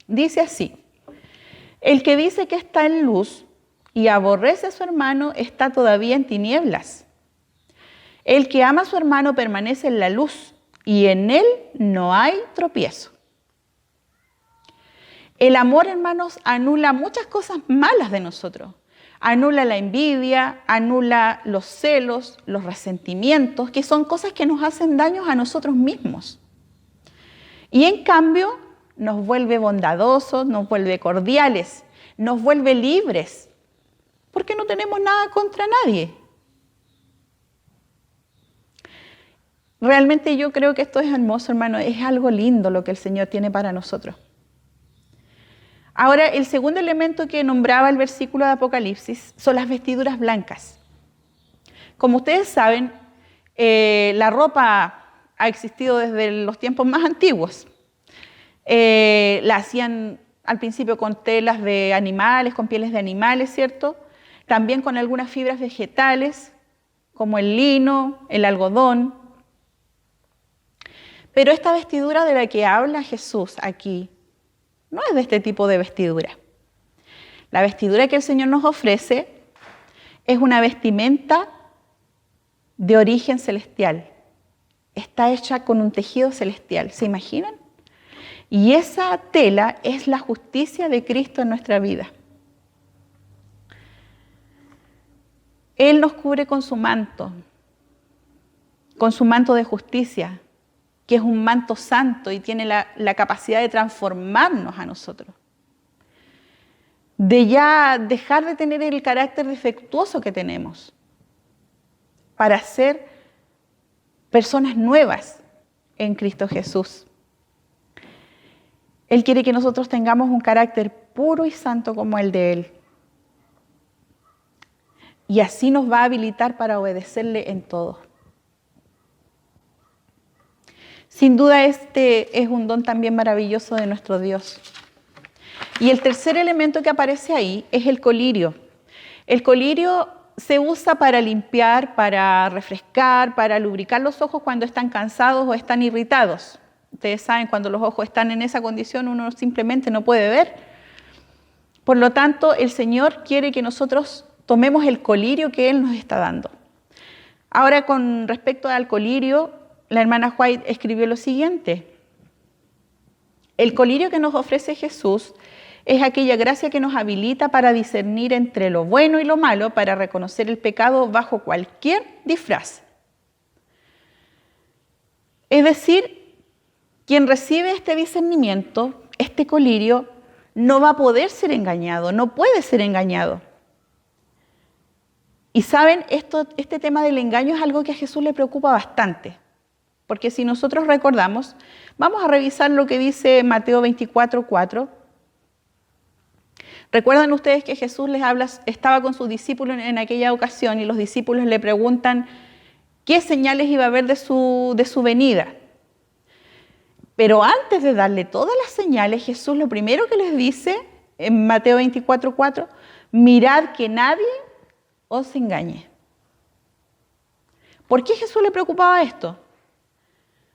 Dice así: el que dice que está en luz y aborrece a su hermano está todavía en tinieblas. El que ama a su hermano permanece en la luz y en él no hay tropiezo. El amor, hermanos, anula muchas cosas malas de nosotros. Anula la envidia, anula los celos, los resentimientos, que son cosas que nos hacen daños a nosotros mismos. Y en cambio, nos vuelve bondadosos, nos vuelve cordiales, nos vuelve libres, porque no tenemos nada contra nadie. Realmente yo creo que esto es hermoso, hermano, es algo lindo lo que el Señor tiene para nosotros. Ahora, el segundo elemento que nombraba el versículo de Apocalipsis son las vestiduras blancas. Como ustedes saben, la ropa ha existido desde los tiempos más antiguos. La hacían al principio con telas de animales, con pieles de animales, ¿cierto? También con algunas fibras vegetales, como el lino, el algodón. Pero esta vestidura de la que habla Jesús aquí, no es de este tipo de vestidura. La vestidura que el Señor nos ofrece es una vestimenta de origen celestial. Está hecha con un tejido celestial, ¿se imaginan? Y esa tela es la justicia de Cristo en nuestra vida. Él nos cubre con su manto de justicia, que es un manto santo y tiene la capacidad de transformarnos a nosotros. De ya dejar de tener el carácter defectuoso que tenemos, para ser personas nuevas en Cristo Jesús. Él quiere que nosotros tengamos un carácter puro y santo como el de Él. Y así nos va a habilitar para obedecerle en todo. Sin duda este es un don también maravilloso de nuestro Dios. Y el tercer elemento que aparece ahí es el colirio. El colirio se usa para limpiar, para refrescar, para lubricar los ojos cuando están cansados o están irritados. Ustedes saben, cuando los ojos están en esa condición, uno simplemente no puede ver. Por lo tanto, el Señor quiere que nosotros tomemos el colirio que Él nos está dando. Ahora, con respecto al colirio, la hermana White escribió lo siguiente: el colirio que nos ofrece Jesús es aquella gracia que nos habilita para discernir entre lo bueno y lo malo, para reconocer el pecado bajo cualquier disfraz. Es decir, quien recibe este discernimiento, este colirio, no va a poder ser engañado, no puede ser engañado. Y saben, este tema del engaño es algo que a Jesús le preocupa bastante. Porque si nosotros recordamos, vamos a revisar lo que dice Mateo 24:4. ¿Recuerdan ustedes que Jesús les habla, estaba con sus discípulos en aquella ocasión y los discípulos le preguntan qué señales iba a haber de su venida? Pero antes de darle todas las señales, Jesús lo primero que les dice en Mateo 24:4, mirad que nadie os engañe. ¿Por qué Jesús le preocupaba esto?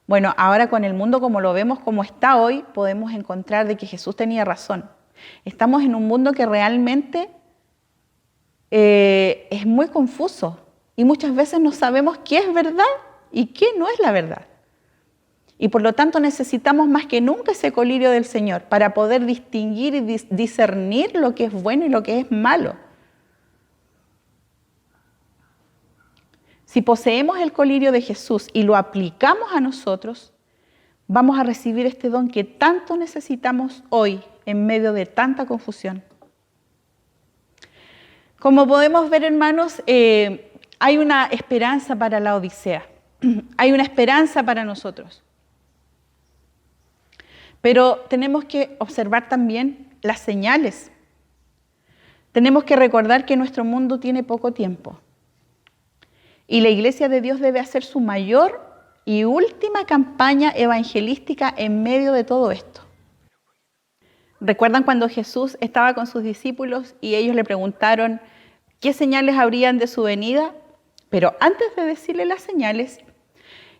Bueno, ahora con el mundo como lo vemos, como está hoy, podemos encontrar de que Jesús tenía razón. Estamos en un mundo que realmente es muy confuso y muchas veces no sabemos qué es verdad y qué no es la verdad. Y por lo tanto necesitamos más que nunca ese colirio del Señor para poder distinguir y discernir lo que es bueno y lo que es malo. Si poseemos el colirio de Jesús y lo aplicamos a nosotros, vamos a recibir este don que tanto necesitamos hoy en medio de tanta confusión. Como podemos ver, hermanos, hay una esperanza para la Odisea. Hay una esperanza para nosotros. Pero tenemos que observar también las señales. Tenemos que recordar que nuestro mundo tiene poco tiempo. Y la Iglesia de Dios debe hacer su mayor y última campaña evangelística en medio de todo esto. ¿Recuerdan cuando Jesús estaba con sus discípulos y ellos le preguntaron qué señales habrían de su venida? Pero antes de decirle las señales,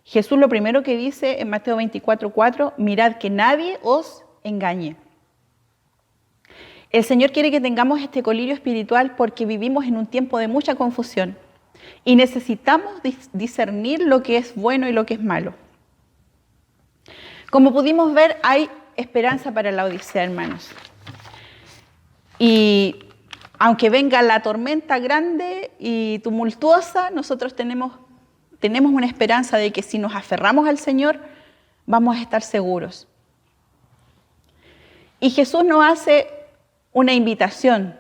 Jesús lo primero que dice en Mateo 24:4, mirad que nadie os engañe. El Señor quiere que tengamos este colirio espiritual porque vivimos en un tiempo de mucha confusión y necesitamos discernir lo que es bueno y lo que es malo. Como pudimos ver, hay esperanza para la Odisea, hermanos. Y aunque venga la tormenta grande y tumultuosa, nosotros tenemos una esperanza de que si nos aferramos al Señor, vamos a estar seguros. Y Jesús nos hace una invitación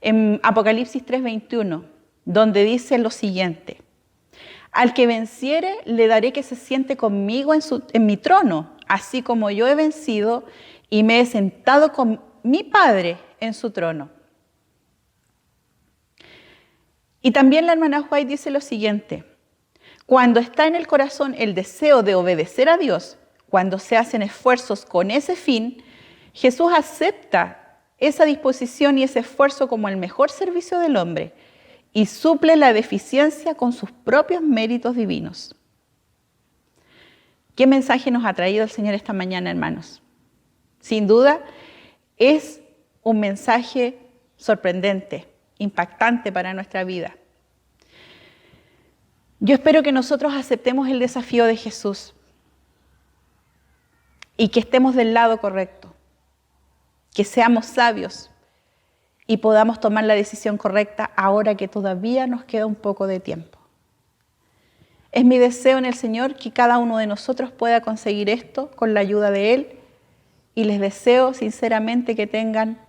en Apocalipsis 3:21, donde dice lo siguiente: al que venciere, le daré que se siente conmigo en mi trono, así como yo he vencido y me he sentado con mi Padre en su trono. Y también la hermana White dice lo siguiente: cuando está en el corazón el deseo de obedecer a Dios, cuando se hacen esfuerzos con ese fin, Jesús acepta esa disposición y ese esfuerzo como el mejor servicio del hombre y suple la deficiencia con sus propios méritos divinos. ¿Qué mensaje nos ha traído el Señor esta mañana, hermanos? Sin duda, es un mensaje sorprendente, impactante para nuestra vida. Yo espero que nosotros aceptemos el desafío de Jesús y que estemos del lado correcto, que seamos sabios y podamos tomar la decisión correcta ahora que todavía nos queda un poco de tiempo. Es mi deseo en el Señor que cada uno de nosotros pueda conseguir esto con la ayuda de Él y les deseo sinceramente que tengan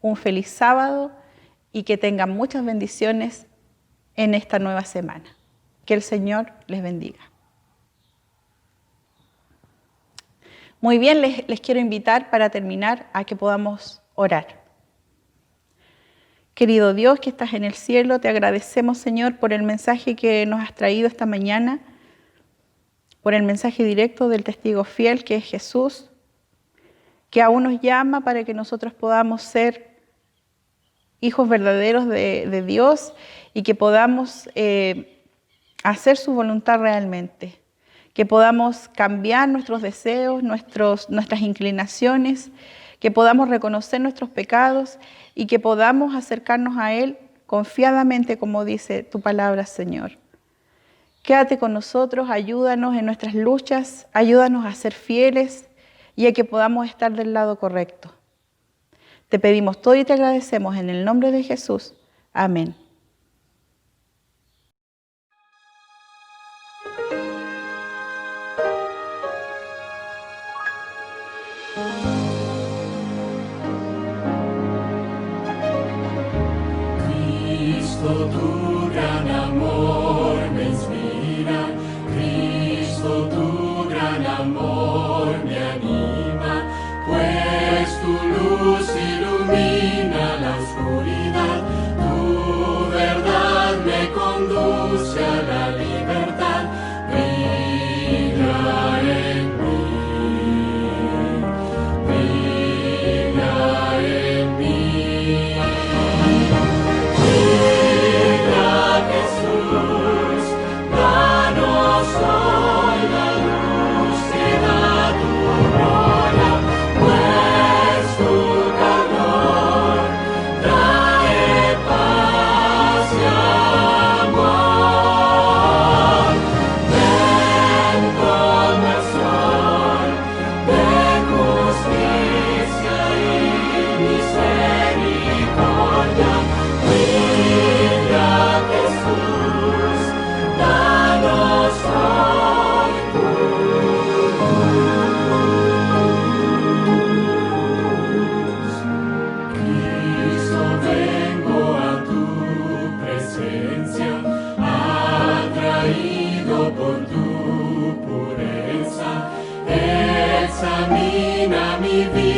un feliz sábado y que tengan muchas bendiciones en esta nueva semana. Que el Señor les bendiga. Muy bien, les quiero invitar para terminar a que podamos orar. Querido Dios que estás en el cielo, te agradecemos, Señor, por el mensaje que nos has traído esta mañana, por el mensaje directo del testigo fiel que es Jesús, que aún nos llama para que nosotros podamos ser hijos verdaderos de Dios y que podamos hacer su voluntad realmente, que podamos cambiar nuestros deseos, nuestras inclinaciones, que podamos reconocer nuestros pecados y que podamos acercarnos a Él confiadamente, como dice tu palabra, Señor. Quédate con nosotros, ayúdanos en nuestras luchas, ayúdanos a ser fieles y a que podamos estar del lado correcto. Te pedimos todo y te agradecemos en el nombre de Jesús. Amén. Cristo, tu gran amor me inspira, Cristo, tu gran amor me anima, pues tu luz ilumina la oscuridad, tu verdad me conduce a la libertad, brilla en mí, brilla en mí. Por tu pureza, examina mi vida.